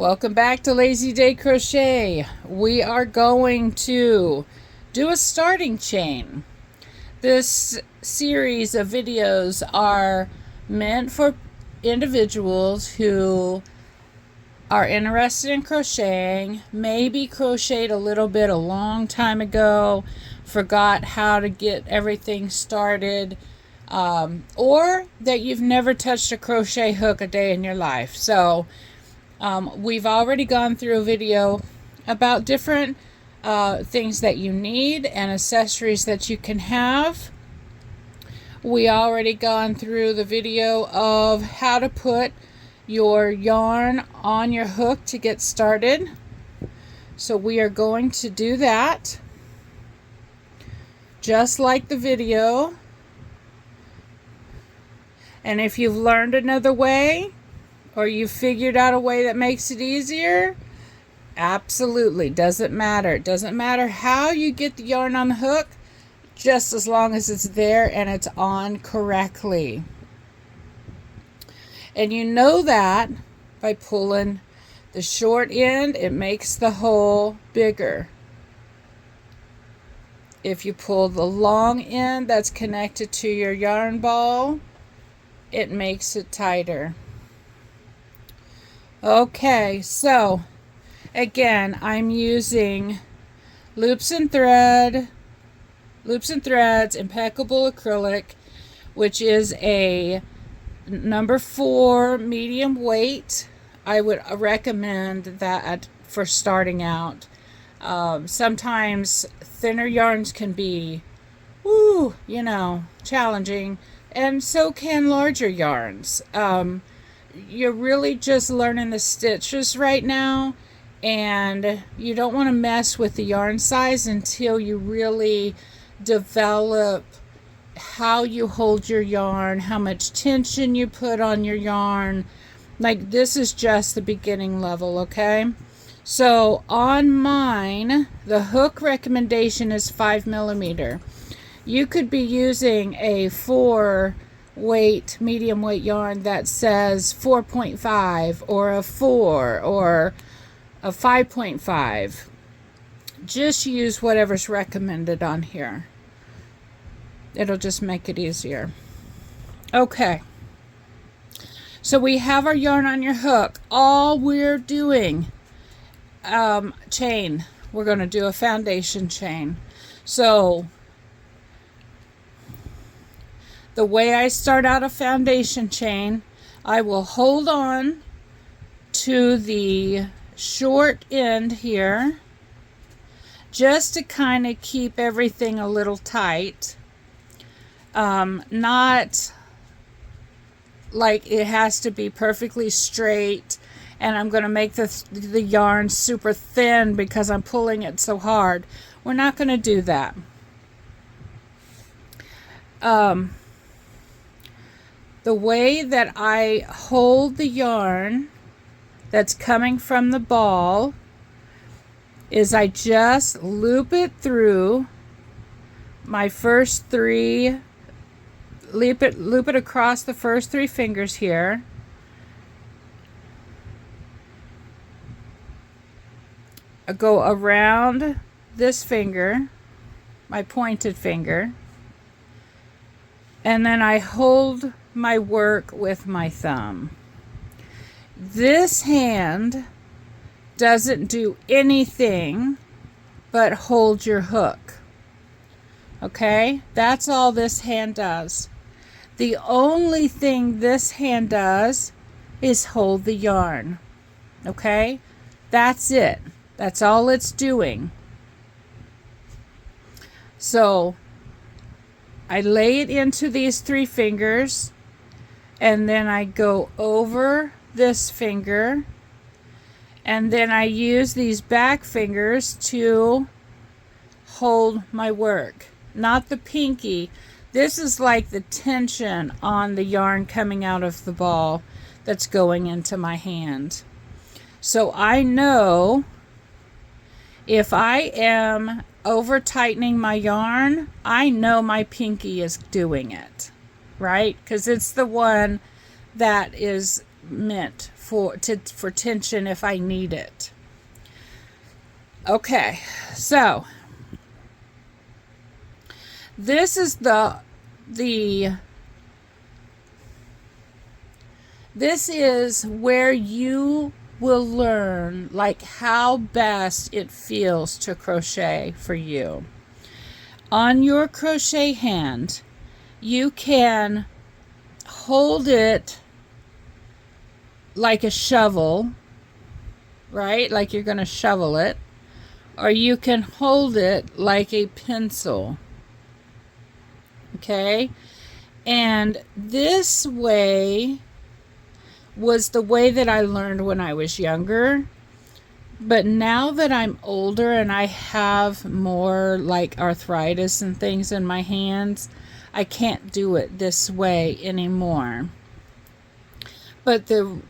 Welcome back to Lazy Day Crochet. We are going to do a starting chain. This series of videos are meant for individuals who are interested in crocheting, maybe crocheted a little bit a long time ago, forgot how to get everything started, or that you've never touched a crochet hook a day in your life. So we've already gone through a video about different things that you need and accessories that you can have. We already gone through the video of how to put your yarn on your hook to get started. So we are going to do that just like the video. And if you've learned another way, or you figured out a way that makes it easier, absolutely, doesn't matter. It doesn't matter how you get the yarn on the hook, just as long as it's there and it's on correctly. And you know that by pulling the short end, it makes the hole bigger. If you pull the long end that's connected to your yarn ball, it makes it tighter. Okay, so again, I'm using Loops and Threads Impeccable Acrylic, which is a number 4 medium weight. I would recommend that for starting out. Sometimes thinner yarns can be, challenging, and so can larger yarns. You're really just learning the stitches right now, and you don't want to mess with the yarn size until you really develop how you hold your yarn, how much tension you put on your yarn. Like, this is just the beginning level, okay? So on mine, the hook recommendation is 5mm. You could be using a 4 weight, medium weight yarn that says 4.5 or a 4 or a 5.5. Just use whatever's recommended on here. It'll just make it easier. Okay. So we have our yarn on your hook. All we're doing, chain. We're going to do a foundation chain. So the way I start out a foundation chain, I will hold on to the short end here just to kind of keep everything a little tight. Not like it has to be perfectly straight and I'm going to make the yarn super thin because I'm pulling it so hard. We're not going to do that. The way that I hold the yarn that's coming from the ball is I just loop it through my first 3, loop it across the first 3 fingers here. I go around this finger, my pointed finger, and then I hold my work with my thumb. This hand doesn't do anything but hold your hook. Okay? That's all this hand does. The only thing this hand does is hold the yarn. Okay? That's it. That's all it's doing. So I lay it into these 3 fingers, and then I go over this finger, and then I use these back fingers to hold my work, not the pinky. This is like the tension on the yarn coming out of the ball that's going into my hand. So I know if I am over tightening my yarn, I know my pinky is doing it, right? Because it's the one that is meant for tension if I need it. Okay, so this is this is where you will learn like how best it feels to crochet for you. On your crochet hand, you can hold it like a shovel, right? Like you're going to shovel it. Or you can hold it like a pencil. Okay? And this way was the way that I learned when I was younger. But now that I'm older and I have more like arthritis and things in my hands, I can't do it this way anymore. But the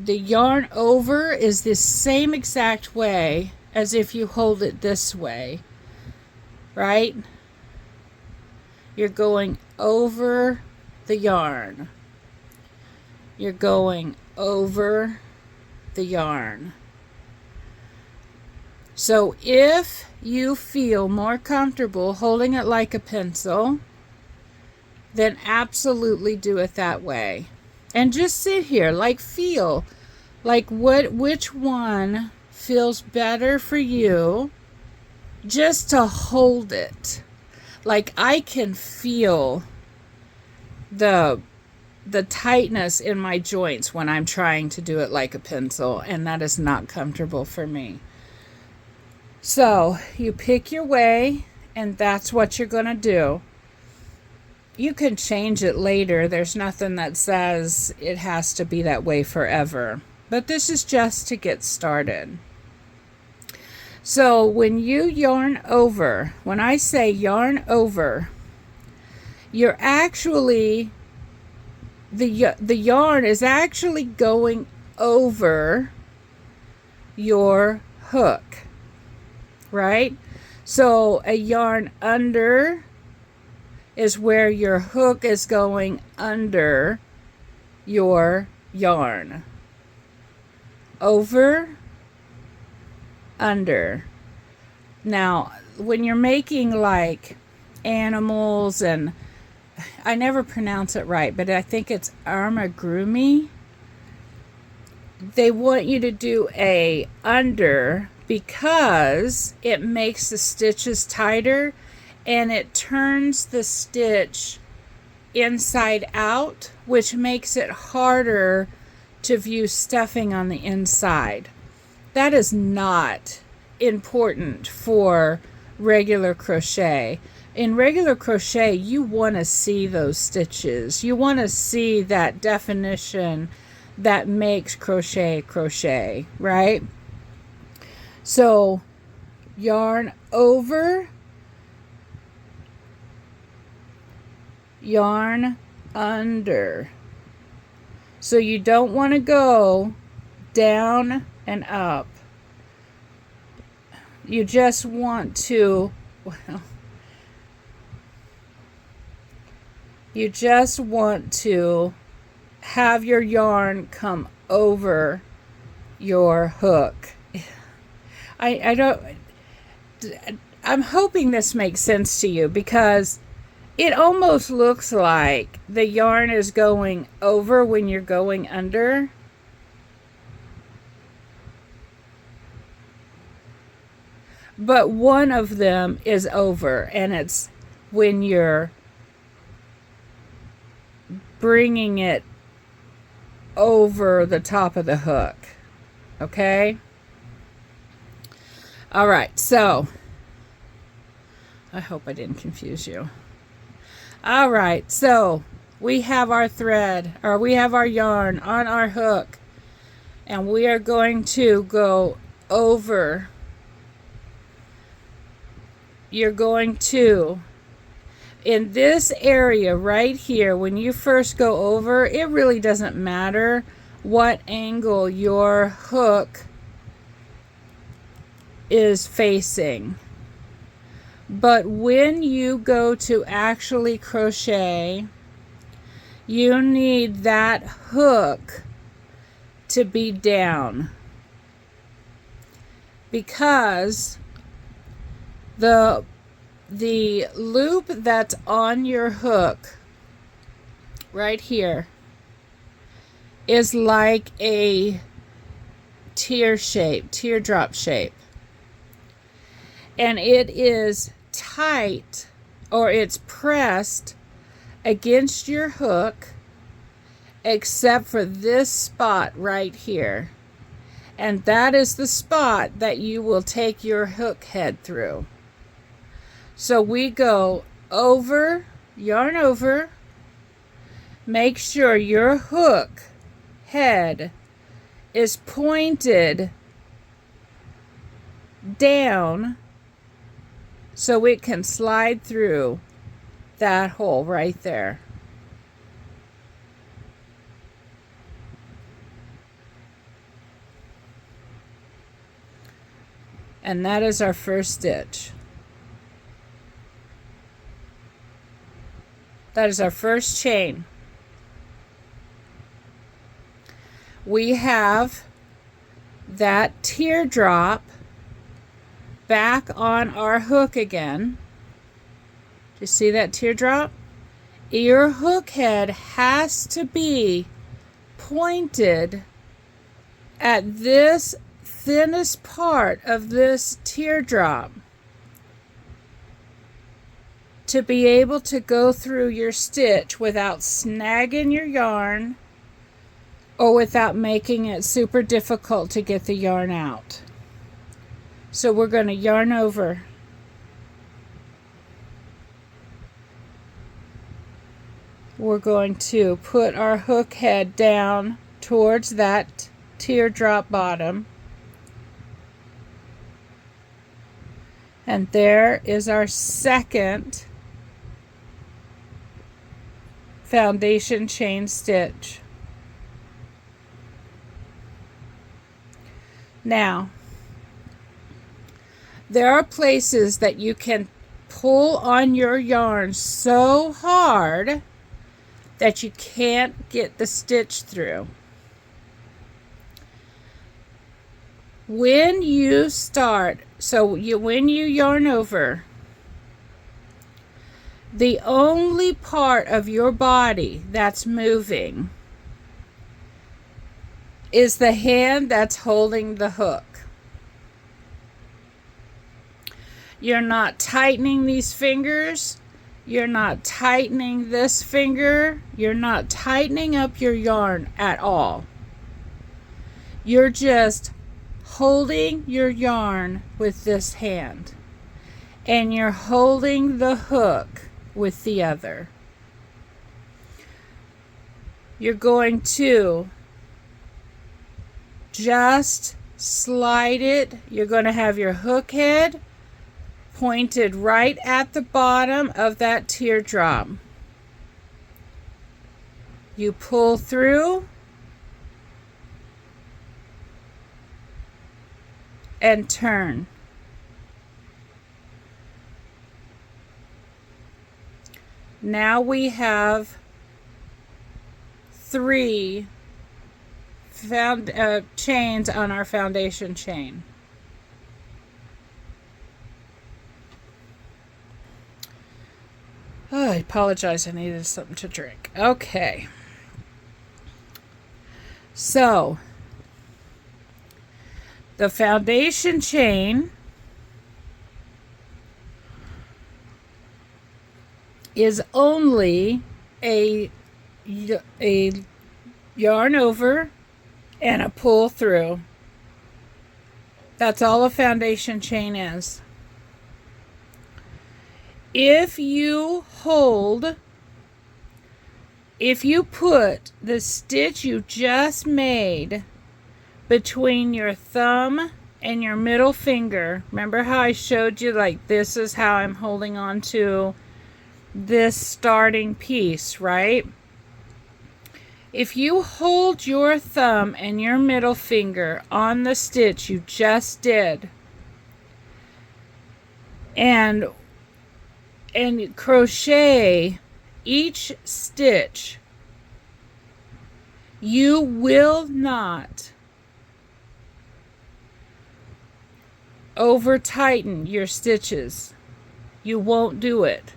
yarn over is the same exact way as if you hold it this way, right? You're going over the yarn. You're going over the yarn. So if you feel more comfortable holding it like a pencil, then absolutely do it that way. And just sit here, like feel, like which one feels better for you, just to hold it. Like I can feel the tightness in my joints when I'm trying to do it like a pencil, and that is not comfortable for me. So you pick your way, and that's what you're going to do. You can change it later. There's nothing that says it has to be that way forever. But this is just to get started. So when you yarn over, when I say yarn over, you're actually, the yarn is actually going over your hook, right? So a yarn under is where your hook is going under your yarn. Over, under. Now, when you're making like animals, and I never pronounce it right, but I think it's amigurumi, they want you to do a under because it makes the stitches tighter and it turns the stitch inside out, which makes it harder to view stuffing on the inside. That is not important for regular crochet. In regular crochet, you want to see those stitches. You want to see that definition that makes crochet crochet, right? So yarn over, yarn under. So you don't want to go down and up. You just want to, well, you just want to have your yarn come over your hook. I'm hoping this makes sense to you, because it almost looks like the yarn is going over when you're going under. But one of them is over, and it's when you're bringing it over the top of the hook. Okay? All right, so I hope I didn't confuse you. All right, so we have our thread, or we have our yarn on our hook, and we are going to go over. You're going to, in this area right here, when you first go over, it really doesn't matter what angle your hook is facing. But when you go to actually crochet, you need that hook to be down, because the loop that's on your hook right here is like a teardrop shape, and it is tight, or it's pressed against your hook, except for this spot right here, and that is the spot that you will take your hook head through. So we go over, yarn over, make sure your hook head is pointed down so it can slide through that hole right there. And that is our first stitch. That is our first chain. We have that teardrop back on our hook again. Do you see that teardrop? Your hook head has to be pointed at this thinnest part of this teardrop to be able to go through your stitch without snagging your yarn or without making it super difficult to get the yarn out. So we're going to yarn over. We're going to put our hook head down towards that teardrop bottom. And there is our second foundation chain stitch. Now, there are places that you can pull on your yarn so hard that you can't get the stitch through. When you start, when you yarn over, the only part of your body that's moving is the hand that's holding the hook. You're not tightening these fingers. You're not tightening this finger. You're not tightening up your yarn at all. You're just holding your yarn with this hand, and you're holding the hook with the other. You're going to just slide it. You're going to have your hook head pointed right at the bottom of that teardrop. You pull through and turn. Now we have 3 chains on our foundation chain. Oh, I apologize, I needed something to drink. Okay. So, the foundation chain is only a yarn over and a pull through. That's all a foundation chain is. If you put the stitch you just made between your thumb and your middle finger, remember how I showed you, like, this is how I'm holding on to this starting piece, right? If you hold your thumb and your middle finger on the stitch you just did and crochet each stitch, You will not over tighten your stitches. You won't do it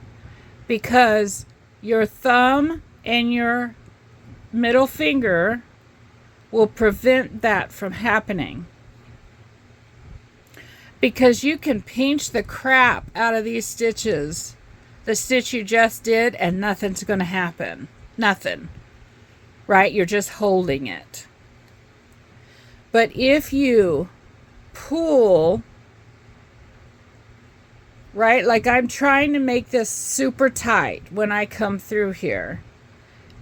because your thumb and your middle finger will prevent that from happening. Because you can pinch the crap out of these stitches, the stitch you just did, and nothing's going to happen. Nothing. Right? You're just holding it. But if you pull, right, like I'm trying to make this super tight when I come through here,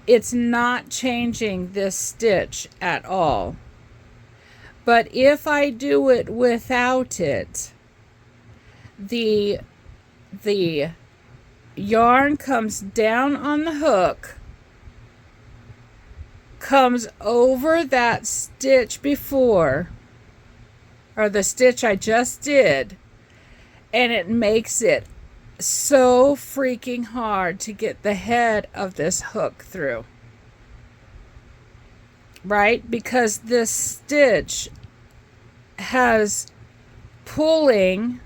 it's not changing this stitch at all. But if I do it without it, the yarn comes down on the hook, comes over that stitch before, or the stitch I just did, and it makes it so freaking hard to get the head of this hook through. Right? Because this stitch has pulling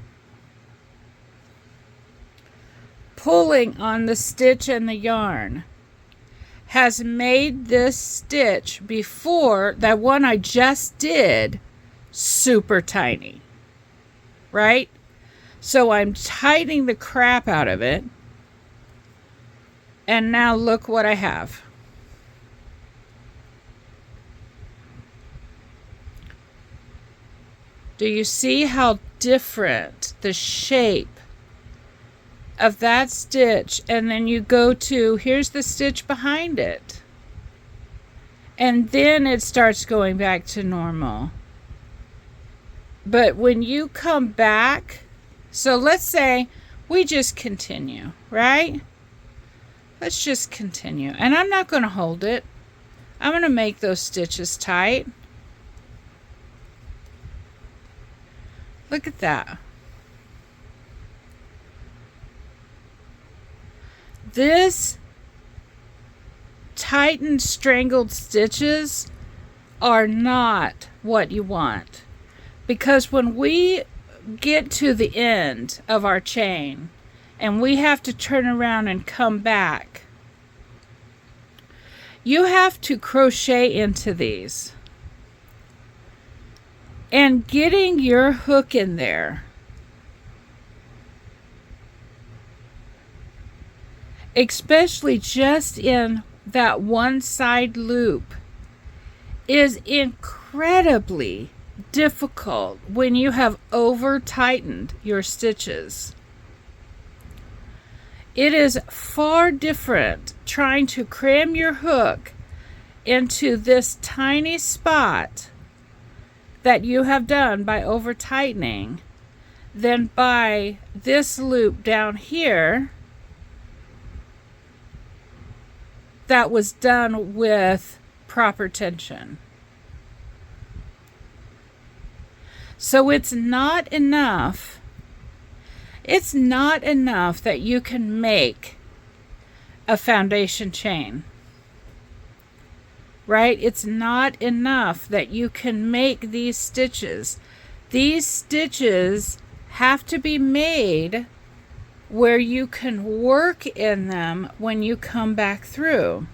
on the stitch and the yarn has made this stitch before, that one I just did, super tiny. Right? So I'm tightening the crap out of it. And now look what I have. Do you see how different the shape of that stitch? And then you go to, here's the stitch behind it. And then it starts going back to normal. But when you come back, so let's say we just continue, right? Let's just continue. And I'm not going to hold it. I'm going to make those stitches tight. Look at that. This tightened, strangled stitches are not what you want. Because when we get to the end of our chain and we have to turn around and come back, you have to crochet into these. And getting your hook in there, especially just in that one side loop, is incredibly difficult when you have over tightened your stitches. It is far different trying to cram your hook into this tiny spot that you have done by over tightening than by this loop down here that was done with proper tension. So it's not enough that you can make a foundation chain. Right? It's not enough that you can make these stitches. These stitches have to be made where you can work in them when you come back through.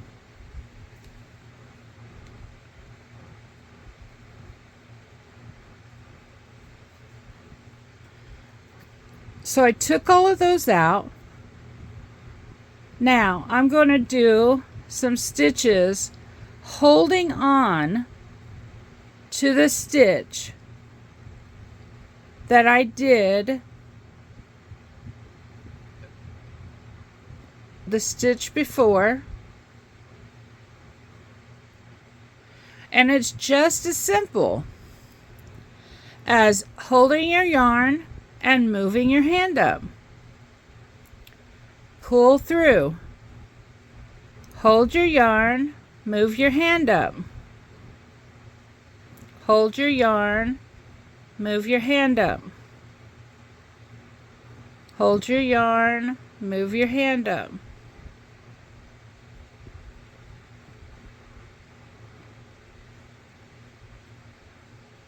So I took all of those out. Now I'm going to do some stitches holding on to the stitch that I did, the stitch before, and it's just as simple as holding your yarn and moving your hand up. Pull through, hold your yarn, move your hand up. Hold your yarn, move your hand up. Hold your yarn, move your hand up.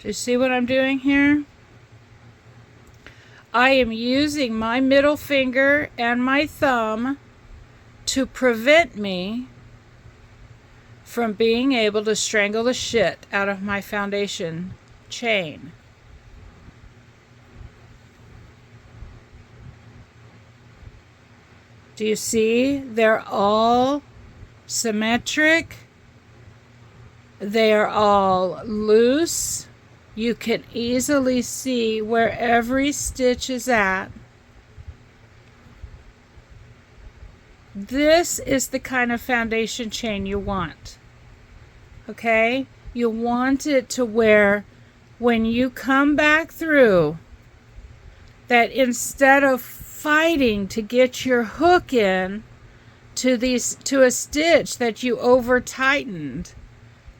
Do you see what I'm doing here? I am using my middle finger and my thumb to prevent me from being able to strangle the shit out of my foundation chain. Do you see? They're all symmetric. They are all loose. You can easily see where every stitch is at. This is the kind of foundation chain you want. Okay? You want it to where when you come back through, that instead of fighting to get your hook in to a stitch that you over tightened,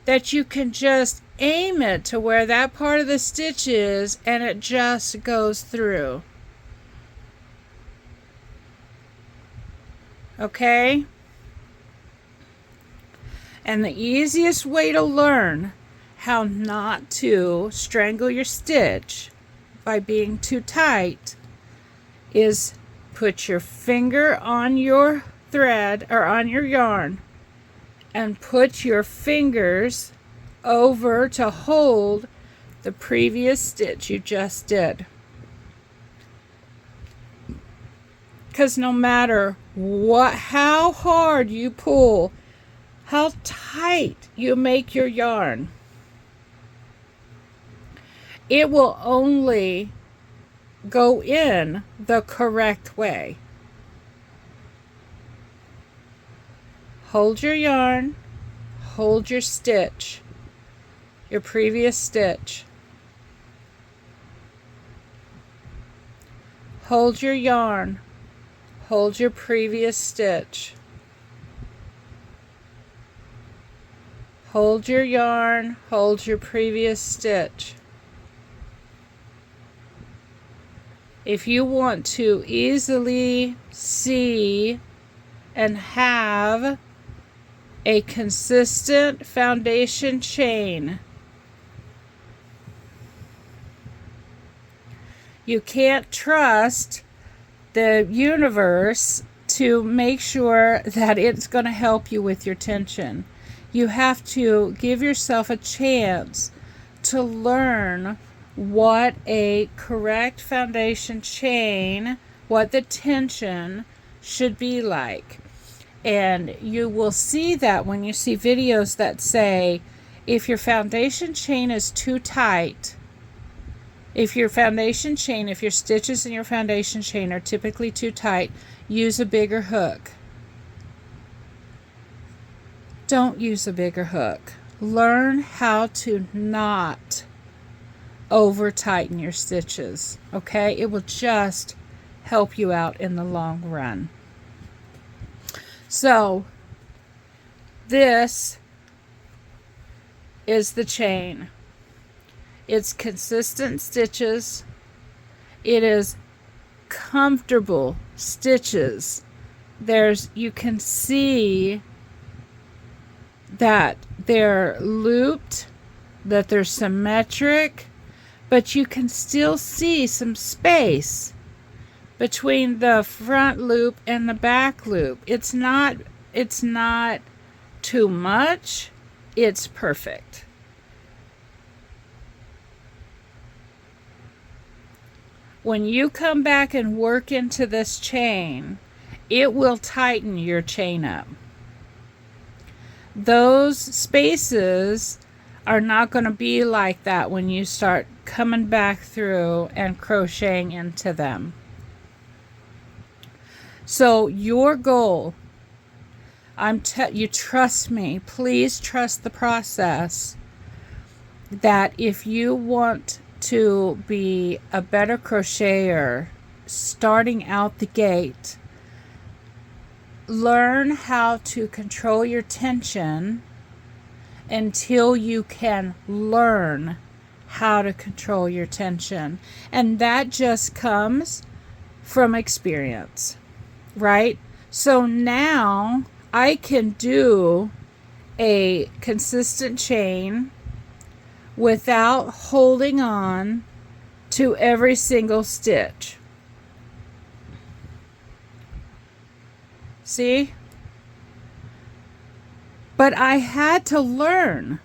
that you can just aim it to where that part of the stitch is and it just goes through. Okay? And the easiest way to learn how not to strangle your stitch by being too tight is put your finger on your thread or on your yarn and put your fingers over to hold the previous stitch you just did. Because no matter how hard you pull, how tight you make your yarn, it will only go in the correct way. Hold your yarn, hold your stitch, your previous stitch. Hold your yarn, hold your previous stitch. Hold your yarn, hold your previous stitch. If you want to easily see and have a consistent foundation chain, you can't trust the universe to make sure that it's going to help you with your tension. You have to give yourself a chance to learn what a correct foundation chain, what the tension should be like. And you will see that when you see videos that say, if your foundation chain is too tight, if your stitches in your foundation chain are typically too tight, use a bigger hook. Don't use a bigger hook. Learn how to not over tighten your stitches, okay? It will just help you out in the long run. So this is the chain. It's consistent stitches. It is comfortable stitches. You can see that they're looped, that they're symmetric, but you can still see some space between the front loop and the back loop. It's not too much. It's perfect. When you come back and work into this chain, it will tighten your chain up. Those spaces are not going to be like that when you start coming back through and crocheting into them. So your goal, you trust me, please trust the process, that if you want to be a better crocheter starting out the gate, learn how to control your tension until you can learn how to control your tension. And that just comes from experience, right? So now I can do a consistent chain without holding on to every single stitch. See? But I had to learn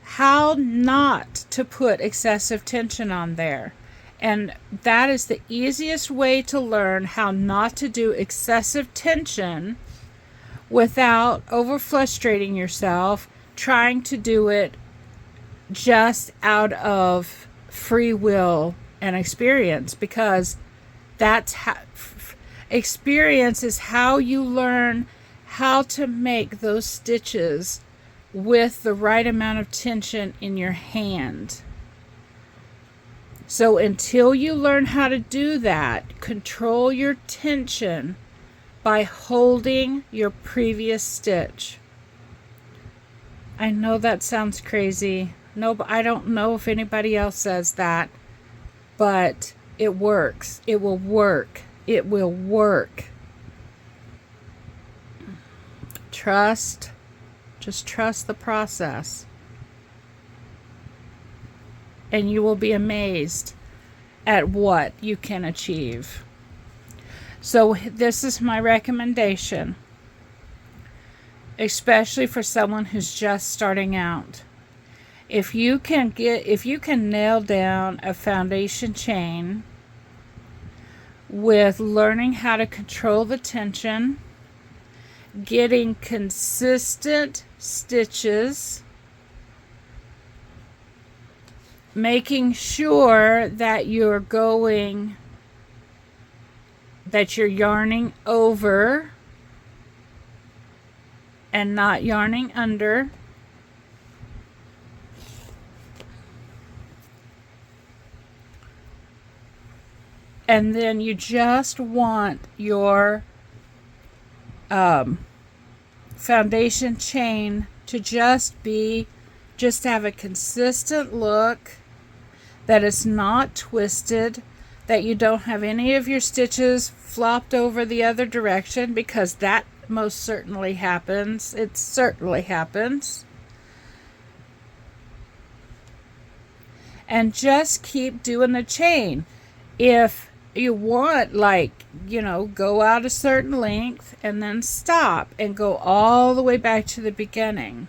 how not to put excessive tension on there. And that is the easiest way to learn how not to do excessive tension without over frustrating yourself, trying to do it just out of free will and experience, because that's how experience is how you learn how to make those stitches with the right amount of tension in your hand. So until you learn how to do that, control your tension by holding your previous stitch. I know that sounds crazy. No, I don't know if anybody else says that, but it works. It will work. It will work. Trust. Just trust the process. And you will be amazed at what you can achieve. So this is my recommendation, especially for someone who's just starting out. If you can nail down a foundation chain with learning how to control the tension, getting consistent stitches, making sure that you're yarning over and not yarning under. And then you just want your foundation chain to just have a consistent look, that it's not twisted, that you don't have any of your stitches flopped over the other direction, because that most certainly happens. It certainly happens. And just keep doing the chain. If you want, go out a certain length and then stop and go all the way back to the beginning,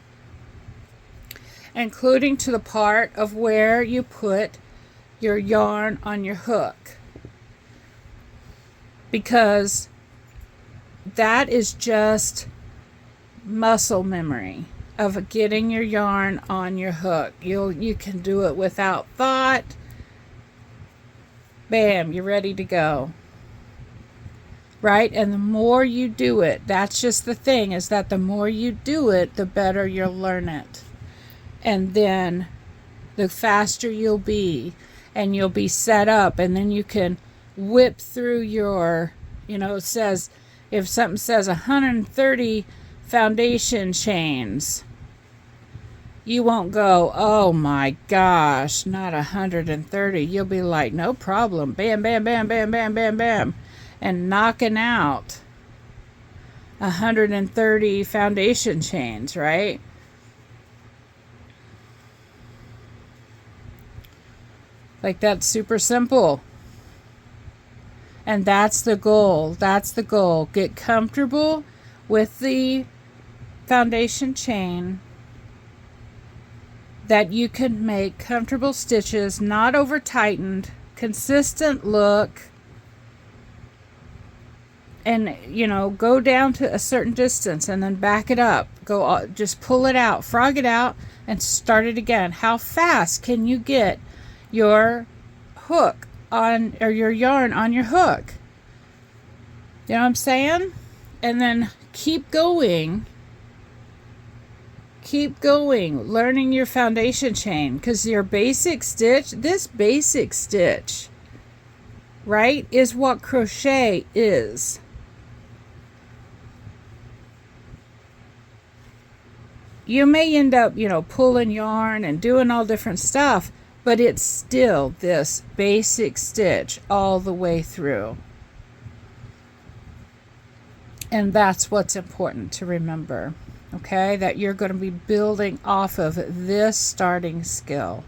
including to the part of where you put your yarn on your hook, because that is just muscle memory of getting your yarn on your hook. You can do it without thought. Bam, you're ready to go. Right? And the more you do it, that's just the thing, is that the more you do it, the better you'll learn it. And then the faster you'll be, and you'll be set up, and then you can whip through your, it says, if something says 130 foundation chains, you won't go, oh my gosh, not 130. You'll be like, no problem. Bam, bam, bam, bam, bam, bam, bam. And knocking out 130 foundation chains, right? Like, that's super simple. And that's the goal. That's the goal. Get comfortable with the foundation chain, that you can make comfortable stitches, not over tightened, consistent look, and go down to a certain distance and then back it up. Just pull it out, frog it out, and start it again. How fast can you get your hook on, or your yarn on your hook? You know what I'm saying? And then keep going, learning your foundation chain, because your basic stitch, this basic stitch, right, is what crochet is. You may end up, pulling yarn and doing all different stuff, but it's still this basic stitch all the way through. And that's what's important to remember. okay, that you're going to be building off of this starting skill.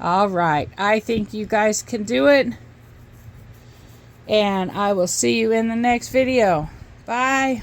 All right, I think you guys can do it, and I will see you in the next video. Bye.